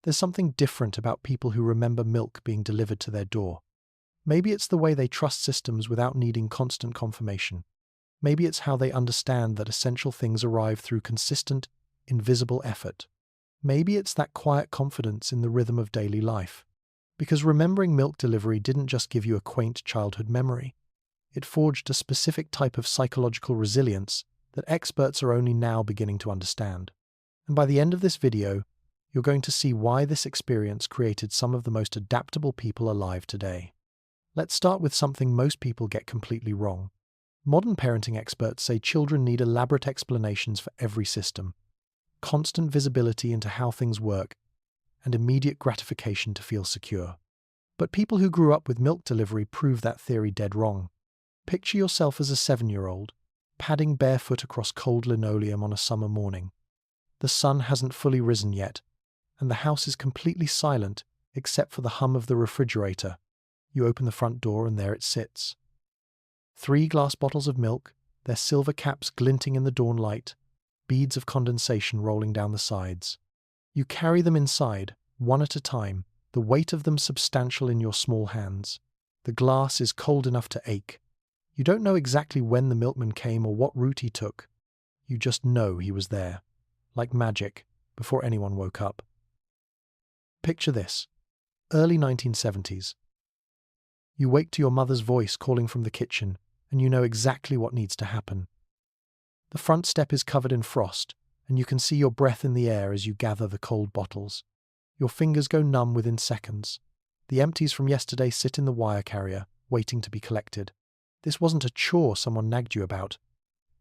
There's something different about people who remember milk being delivered to their door. Maybe it's the way they trust systems without needing constant confirmation. Maybe it's how they understand that essential things arrive through consistent, invisible effort. Maybe it's that quiet confidence in the rhythm of daily life. Because remembering milk delivery didn't just give you a quaint childhood memory. It forged a specific type of psychological resilience that experts are only now beginning to understand. And by the end of this video, you're going to see why this experience created some of the most adaptable people alive today. Let's start with something most people get completely wrong. Modern parenting experts say children need elaborate explanations for every system, constant visibility into how things work, and immediate gratification to feel secure. But people who grew up with milk delivery prove that theory dead wrong. Picture yourself as a 7-year-old, padding barefoot across cold linoleum on a summer morning. The sun hasn't fully risen yet, and the house is completely silent except for the hum of the refrigerator. You open the front door and there it sits. 3 glass bottles of milk, their silver caps glinting in the dawn light, beads of condensation rolling down the sides. You carry them inside, one at a time, the weight of them substantial in your small hands. The glass is cold enough to ache. You don't know exactly when the milkman came or what route he took. You just know he was there, like magic, before anyone woke up. Picture this. Early 1970s. You wake to your mother's voice calling from the kitchen, and you know exactly what needs to happen. The front step is covered in frost, and you can see your breath in the air as you gather the cold bottles. Your fingers go numb within seconds. The empties from yesterday sit in the wire carrier, waiting to be collected. This wasn't a chore someone nagged you about.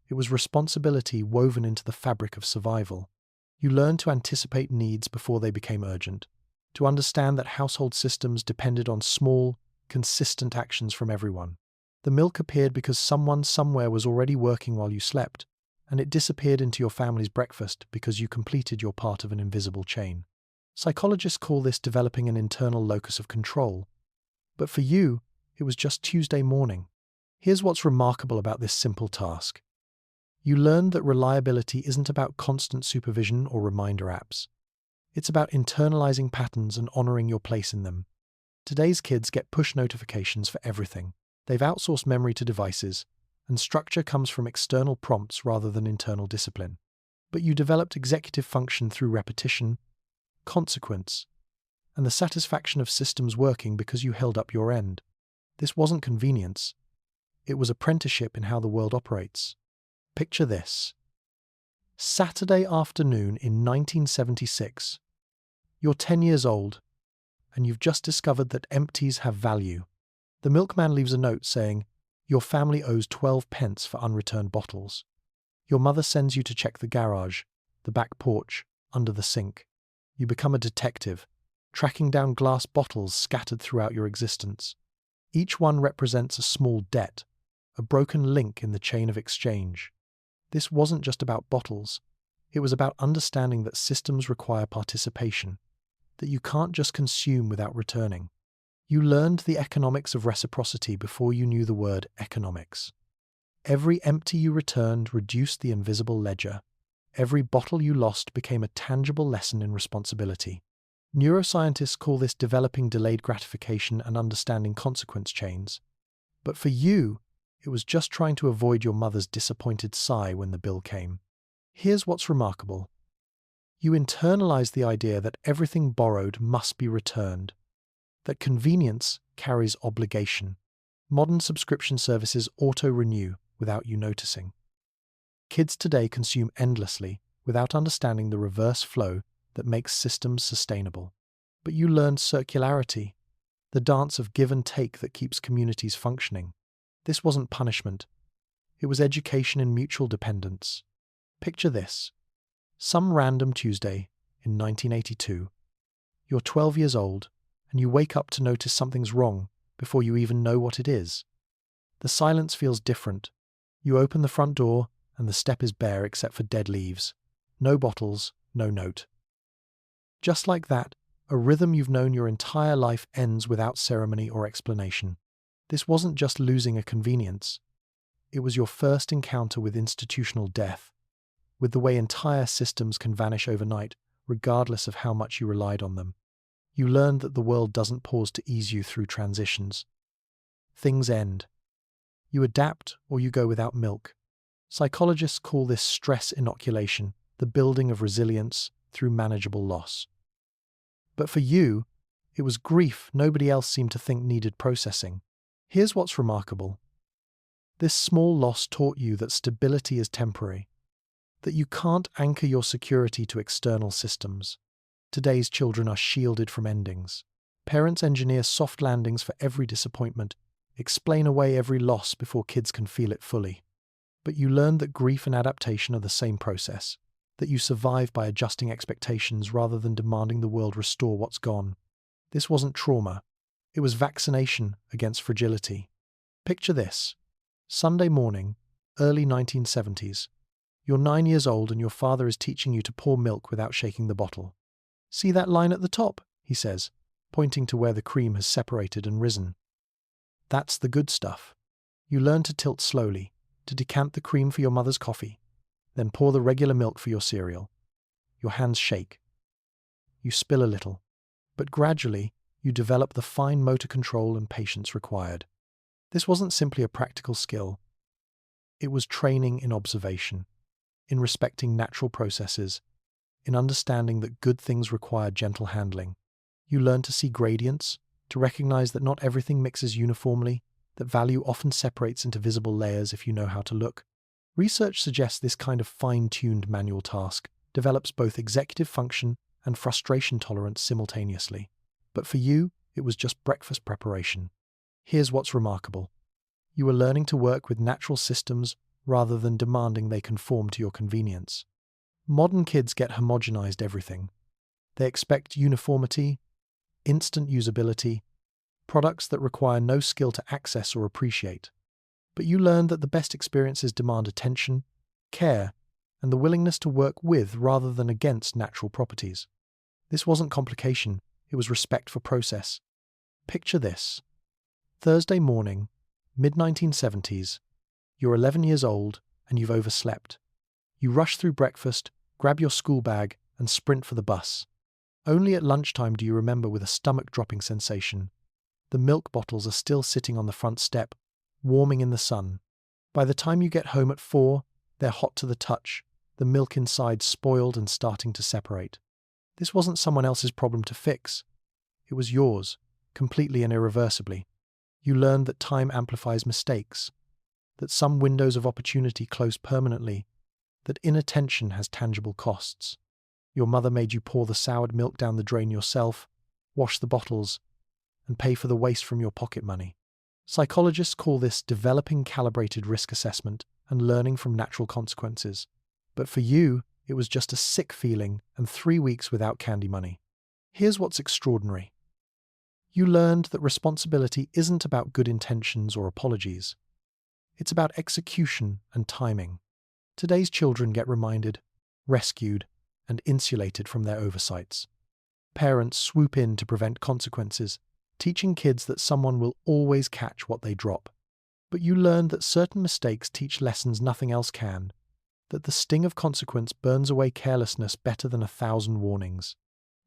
It was responsibility woven into the fabric of survival. You learned to anticipate needs before they became urgent, to understand that household systems depended on small, consistent actions from everyone. The milk appeared because someone somewhere was already working while you slept, and it disappeared into your family's breakfast because you completed your part of an invisible chain. Psychologists call this developing an internal locus of control. But for you, it was just Tuesday morning. Here's what's remarkable about this simple task. You learned that reliability isn't about constant supervision or reminder apps. It's about internalizing patterns and honoring your place in them. Today's kids get push notifications for everything. They've outsourced memory to devices, and structure comes from external prompts rather than internal discipline. But you developed executive function through repetition, consequence, and the satisfaction of systems working because you held up your end. This wasn't convenience. It was apprenticeship in how the world operates. Picture this. Saturday afternoon in 1976. You're 10 years old, and you've just discovered that empties have value. The milkman leaves a note saying, your family owes 12 pence for unreturned bottles. Your mother sends you to check the garage, the back porch, under the sink. You become a detective, tracking down glass bottles scattered throughout your existence. Each one represents a small debt, a broken link in the chain of exchange. This wasn't just about bottles. It was about understanding that systems require participation, that you can't just consume without returning. You learned the economics of reciprocity before you knew the word economics. Every empty you returned reduced the invisible ledger. Every bottle you lost became a tangible lesson in responsibility. Neuroscientists call this developing delayed gratification and understanding consequence chains. But for you, it was just trying to avoid your mother's disappointed sigh when the bill came. Here's what's remarkable. You internalized the idea that everything borrowed must be returned, that convenience carries obligation. Modern subscription services auto-renew without you noticing. Kids today consume endlessly without understanding the reverse flow that makes systems sustainable. But you learned circularity, the dance of give and take that keeps communities functioning. This wasn't punishment. It was education in mutual dependence. Picture this. Some random Tuesday in 1982. You're 12 years old, and you wake up to notice something's wrong before you even know what it is. The silence feels different. You open the front door, and the step is bare except for dead leaves. No bottles, no note. Just like that, a rhythm you've known your entire life ends without ceremony or explanation. This wasn't just losing a convenience. It was your first encounter with institutional death, with the way entire systems can vanish overnight regardless of how much you relied on them. You learned that the world doesn't pause to ease you through transitions. Things end. You adapt or you go without milk. Psychologists call this stress inoculation, the building of resilience through manageable loss. But for you, it was grief nobody else seemed to think needed processing. Here's what's remarkable. This small loss taught you that stability is temporary, that you can't anchor your security to external systems. Today's children are shielded from endings. Parents engineer soft landings for every disappointment, explain away every loss before kids can feel it fully. But you learned that grief and adaptation are the same process, that you survive by adjusting expectations rather than demanding the world restore what's gone. This wasn't trauma. It was vaccination against fragility. Picture this. Sunday morning, early 1970s. You're 9 years old and your father is teaching you to pour milk without shaking the bottle. "See that line at the top?" he says, pointing to where the cream has separated and risen. That's the good stuff. You learn to tilt slowly, to decant the cream for your mother's coffee, then pour the regular milk for your cereal. Your hands shake. You spill a little, but gradually you develop the fine motor control and patience required. This wasn't simply a practical skill. It was training in observation, in respecting natural processes, in understanding that good things require gentle handling. You learn to see gradients, to recognize that not everything mixes uniformly, that value often separates into visible layers if you know how to look. Research suggests this kind of fine-tuned manual task develops both executive function and frustration tolerance simultaneously. But for you, it was just breakfast preparation. Here's what's remarkable. You were learning to work with natural systems rather than demanding they conform to your convenience. Modern kids get homogenized everything. They expect uniformity, instant usability, products that require no skill to access or appreciate. But you learned that the best experiences demand attention, care, and the willingness to work with rather than against natural properties. This wasn't complication, it was respect for process. Picture this. Thursday morning, mid-1970s. You're 11 years old and you've overslept. You rush through breakfast, grab your school bag, and sprint for the bus. Only at lunchtime do you remember with a stomach-dropping sensation. The milk bottles are still sitting on the front step, warming in the sun. By the time you get home at 4, they're hot to the touch, the milk inside spoiled and starting to separate. This wasn't someone else's problem to fix. It was yours, completely and irreversibly. You learned that time amplifies mistakes, that some windows of opportunity close permanently, that inattention has tangible costs. Your mother made you pour the soured milk down the drain yourself, wash the bottles, and pay for the waste from your pocket money. Psychologists call this developing calibrated risk assessment and learning from natural consequences. But for you, it was just a sick feeling and 3 weeks without candy money. Here's what's extraordinary. You learned that responsibility isn't about good intentions or apologies. It's about execution and timing. Today's children get reminded, rescued, and insulated from their oversights. Parents swoop in to prevent consequences, teaching kids that someone will always catch what they drop. But you learned that certain mistakes teach lessons nothing else can, that the sting of consequence burns away carelessness better than 1,000 warnings.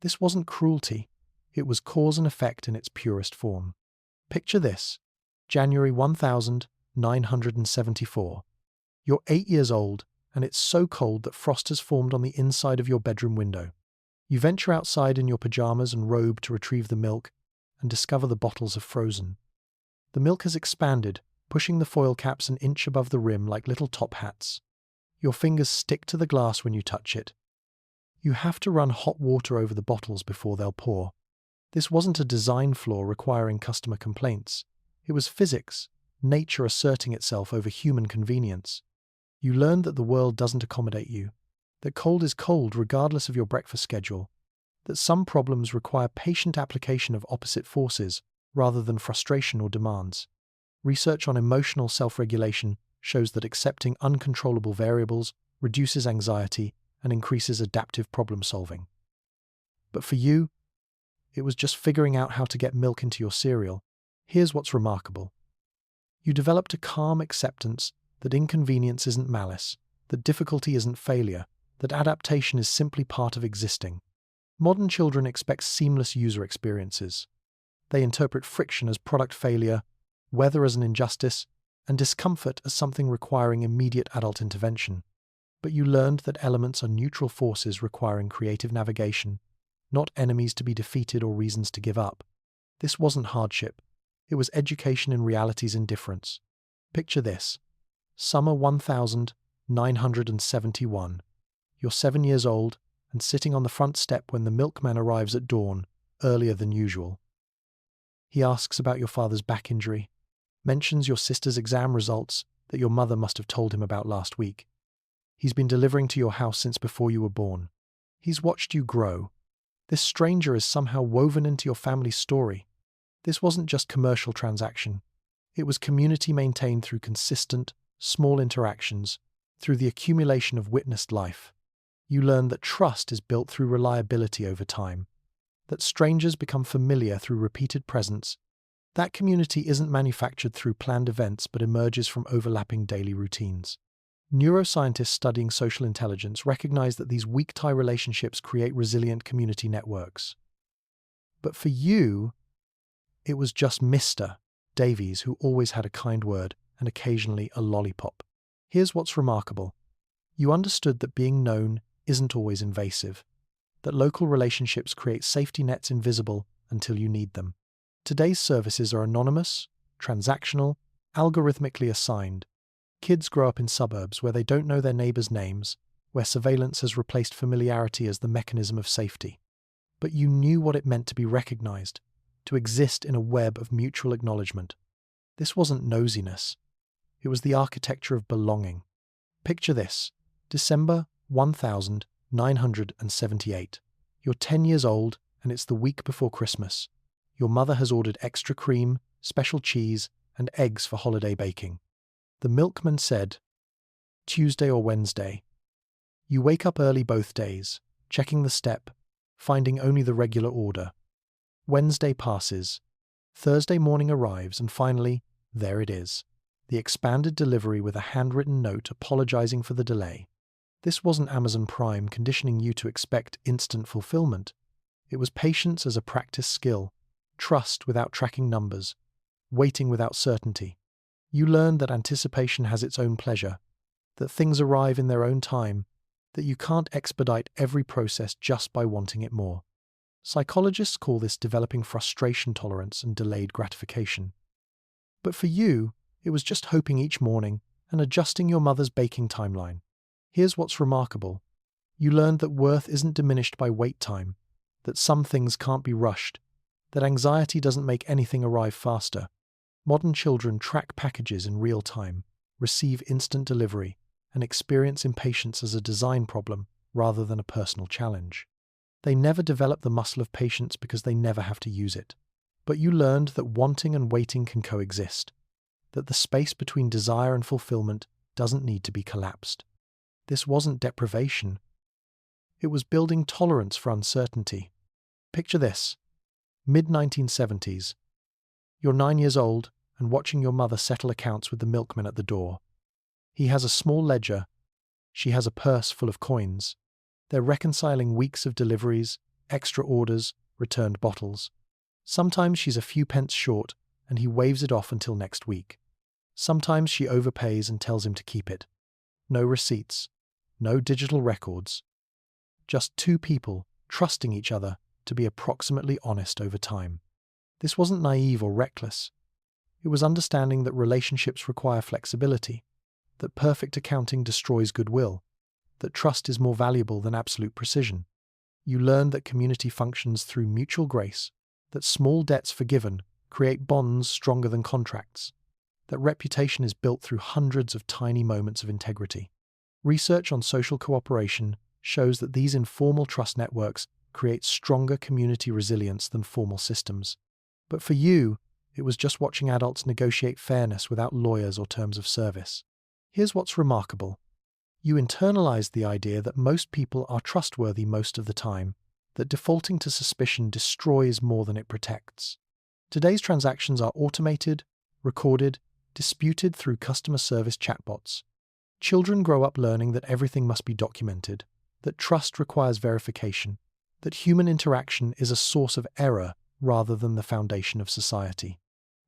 This wasn't cruelty, it was cause and effect in its purest form. Picture this, January 1974. You're 8 years old, and it's so cold that frost has formed on the inside of your bedroom window. You venture outside in your pajamas and robe to retrieve the milk, and discover the bottles have frozen. The milk has expanded, pushing the foil caps an inch above the rim like little top hats. Your fingers stick to the glass when you touch it. You have to run hot water over the bottles before they'll pour. This wasn't a design flaw requiring customer complaints. It was physics, nature asserting itself over human convenience. You learned that the world doesn't accommodate you, that cold is cold regardless of your breakfast schedule, that some problems require patient application of opposite forces rather than frustration or demands. Research on emotional self-regulation shows that accepting uncontrollable variables reduces anxiety and increases adaptive problem-solving. But for you, it was just figuring out how to get milk into your cereal. Here's what's remarkable. You developed a calm acceptance that inconvenience isn't malice, that difficulty isn't failure, that adaptation is simply part of existing. Modern children expect seamless user experiences. They interpret friction as product failure, weather as an injustice, and discomfort as something requiring immediate adult intervention. But you learned that elements are neutral forces requiring creative navigation, not enemies to be defeated or reasons to give up. This wasn't hardship. It was education in reality's indifference. Picture this. Summer 1971. You're 7 years old and sitting on the front step when the milkman arrives at dawn, earlier than usual. He asks about your father's back injury, mentions your sister's exam results that your mother must have told him about last week. He's been delivering to your house since before you were born. He's watched you grow. This stranger is somehow woven into your family's story. This wasn't just commercial transaction. It was community maintained through consistent, small interactions, through the accumulation of witnessed life. You learn that trust is built through reliability over time, that strangers become familiar through repeated presence. That community isn't manufactured through planned events but emerges from overlapping daily routines. Neuroscientists studying social intelligence recognize that these weak-tie relationships create resilient community networks. But for you, it was just Mr. Davies who always had a kind word and occasionally a lollipop. Here's what's remarkable. You understood that being known isn't always invasive, that local relationships create safety nets invisible until you need them. Today's services are anonymous, transactional, algorithmically assigned. Kids grow up in suburbs where they don't know their neighbors' names, where surveillance has replaced familiarity as the mechanism of safety. But you knew what it meant to be recognized, to exist in a web of mutual acknowledgement. This wasn't nosiness. It was the architecture of belonging. Picture this. December 1978. You're 10 years old and it's the week before Christmas. Your mother has ordered extra cream, special cheese, and eggs for holiday baking. The milkman said, Tuesday or Wednesday. You wake up early both days, checking the step, finding only the regular order. Wednesday passes. Thursday morning arrives and finally, there it is. The expanded delivery with a handwritten note apologizing for the delay. This wasn't Amazon Prime conditioning you to expect instant fulfillment. It was patience as a practice skill, trust without tracking numbers, waiting without certainty. You learned that anticipation has its own pleasure, that things arrive in their own time, that you can't expedite every process just by wanting it more. Psychologists call this developing frustration tolerance and delayed gratification. But for you, it was just hoping each morning and adjusting your mother's baking timeline. Here's what's remarkable. You learned that worth isn't diminished by wait time, that some things can't be rushed, that anxiety doesn't make anything arrive faster. Modern children track packages in real time, receive instant delivery, and experience impatience as a design problem rather than a personal challenge. They never develop the muscle of patience because they never have to use it. But you learned that wanting and waiting can coexist, that the space between desire and fulfillment doesn't need to be collapsed. This wasn't deprivation. It was building tolerance for uncertainty. Picture this. Mid-1970s. You're 9 years old and watching your mother settle accounts with the milkman at the door. He has a small ledger. She has a purse full of coins. They're reconciling weeks of deliveries, extra orders, returned bottles. Sometimes she's a few pence short and he waves it off until next week. Sometimes she overpays and tells him to keep it. No receipts, no digital records. Just two people trusting each other to be approximately honest over time. This wasn't naive or reckless. It was understanding that relationships require flexibility, that perfect accounting destroys goodwill, that trust is more valuable than absolute precision. You learn that community functions through mutual grace, that small debts forgiven create bonds stronger than contracts, that reputation is built through hundreds of tiny moments of integrity. Research on social cooperation shows that these informal trust networks create stronger community resilience than formal systems. But for you, it was just watching adults negotiate fairness without lawyers or terms of service. Here's what's remarkable. You internalized the idea that most people are trustworthy most of the time, that defaulting to suspicion destroys more than it protects. Today's transactions are automated, recorded, disputed through customer service chatbots. Children grow up learning that everything must be documented, that trust requires verification, that human interaction is a source of error rather than the foundation of society.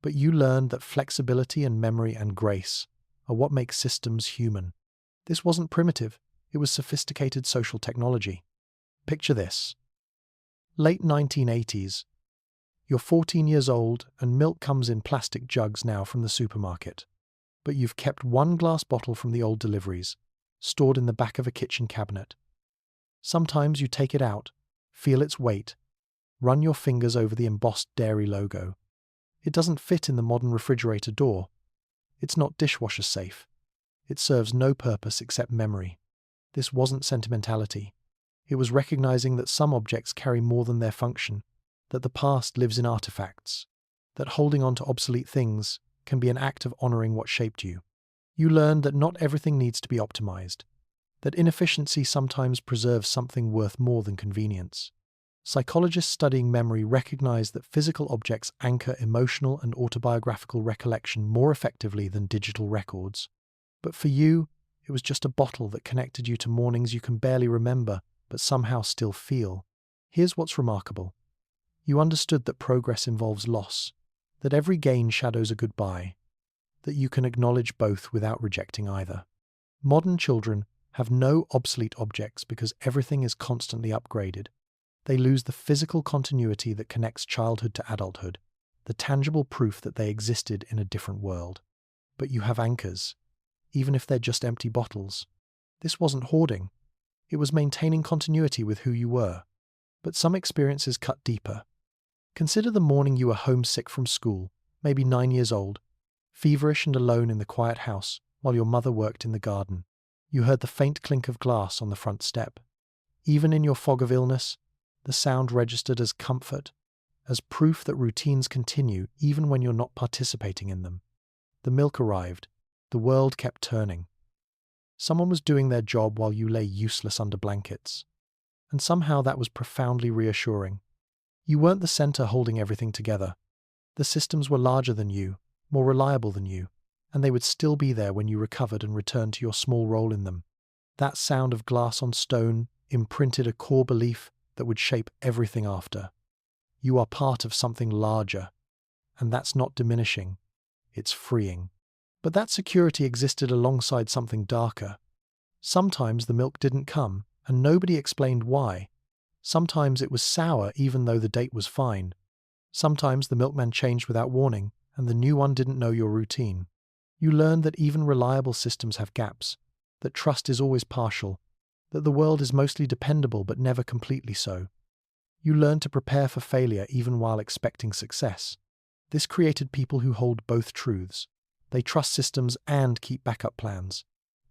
But you learned that flexibility and memory and grace are what make systems human. This wasn't primitive, it was sophisticated social technology. Picture this. Late 1980s. You're 14 years old and milk comes in plastic jugs now from the supermarket. But you've kept one glass bottle from the old deliveries, stored in the back of a kitchen cabinet. Sometimes you take it out, feel its weight, run your fingers over the embossed dairy logo. It doesn't fit in the modern refrigerator door. It's not dishwasher safe. It serves no purpose except memory. This wasn't sentimentality. It was recognizing that some objects carry more than their function, that the past lives in artifacts, that holding on to obsolete things can be an act of honoring what shaped you. You learned that not everything needs to be optimized, that inefficiency sometimes preserves something worth more than convenience. Psychologists studying memory recognize that physical objects anchor emotional and autobiographical recollection more effectively than digital records. But for you, it was just a bottle that connected you to mornings you can barely remember, but somehow still feel. Here's what's remarkable. You understood that progress involves loss, that every gain shadows a goodbye, that you can acknowledge both without rejecting either. Modern children have no obsolete objects because everything is constantly upgraded. They lose the physical continuity that connects childhood to adulthood, the tangible proof that they existed in a different world. But you have anchors, even if they're just empty bottles. This wasn't hoarding. It was maintaining continuity with who you were. But some experiences cut deeper. Consider the morning you were homesick from school, maybe 9 years old, feverish and alone in the quiet house while your mother worked in the garden. You heard the faint clink of glass on the front step. Even in your fog of illness, the sound registered as comfort, as proof that routines continue even when you're not participating in them. The milk arrived. The world kept turning. Someone was doing their job while you lay useless under blankets. And somehow that was profoundly reassuring. You weren't the center holding everything together. The systems were larger than you, more reliable than you, and they would still be there when you recovered and returned to your small role in them. That sound of glass on stone imprinted a core belief that would shape everything after. You are part of something larger, and that's not diminishing, it's freeing. But that security existed alongside something darker. Sometimes the milk didn't come, and nobody explained why. Sometimes it was sour even though the date was fine. Sometimes the milkman changed without warning, and the new one didn't know your routine. You learned that even reliable systems have gaps, that trust is always partial, that the world is mostly dependable but never completely so. You learned to prepare for failure even while expecting success. This created people who hold both truths. They trust systems and keep backup plans.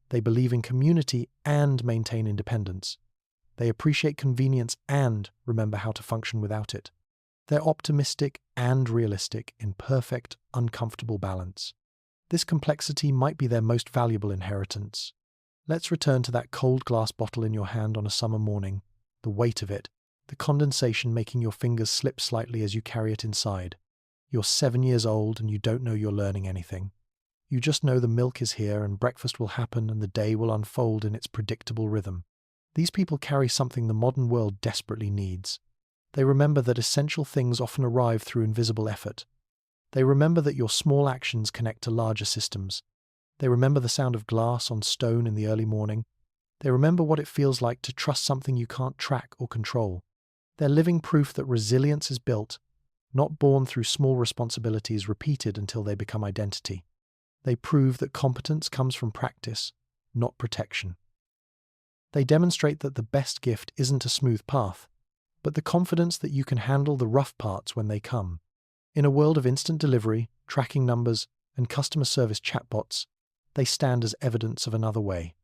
They believe in community and maintain independence. They appreciate convenience and remember how to function without it. They're optimistic and realistic in perfect, uncomfortable balance. This complexity might be their most valuable inheritance. Let's return to that cold glass bottle in your hand on a summer morning, the weight of it, the condensation making your fingers slip slightly as you carry it inside. You're 7 years old and you don't know you're learning anything. You just know the milk is here and breakfast will happen and the day will unfold in its predictable rhythm. These people carry something the modern world desperately needs. They remember that essential things often arrive through invisible effort. They remember that your small actions connect to larger systems. They remember the sound of glass on stone in the early morning. They remember what it feels like to trust something you can't track or control. They're living proof that resilience is built, not born through small responsibilities repeated until they become identity. They prove that competence comes from practice, not protection. They demonstrate that the best gift isn't a smooth path, but the confidence that you can handle the rough parts when they come. In a world of instant delivery, tracking numbers, and customer service chatbots, they stand as evidence of another way.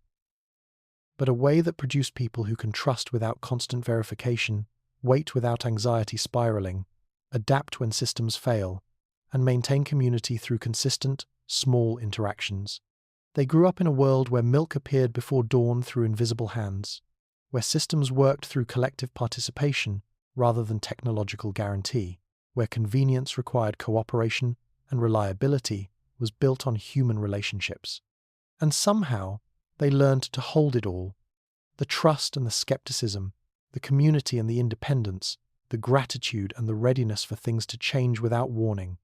But a way that produced people who can trust without constant verification, wait without anxiety spiraling, adapt when systems fail, and maintain community through consistent, small interactions. They grew up in a world where milk appeared before dawn through invisible hands, where systems worked through collective participation rather than technological guarantee, where convenience required cooperation and reliability was built on human relationships. And somehow, they learned to hold it all, the trust and the skepticism, the community and the independence, the gratitude and the readiness for things to change without warning.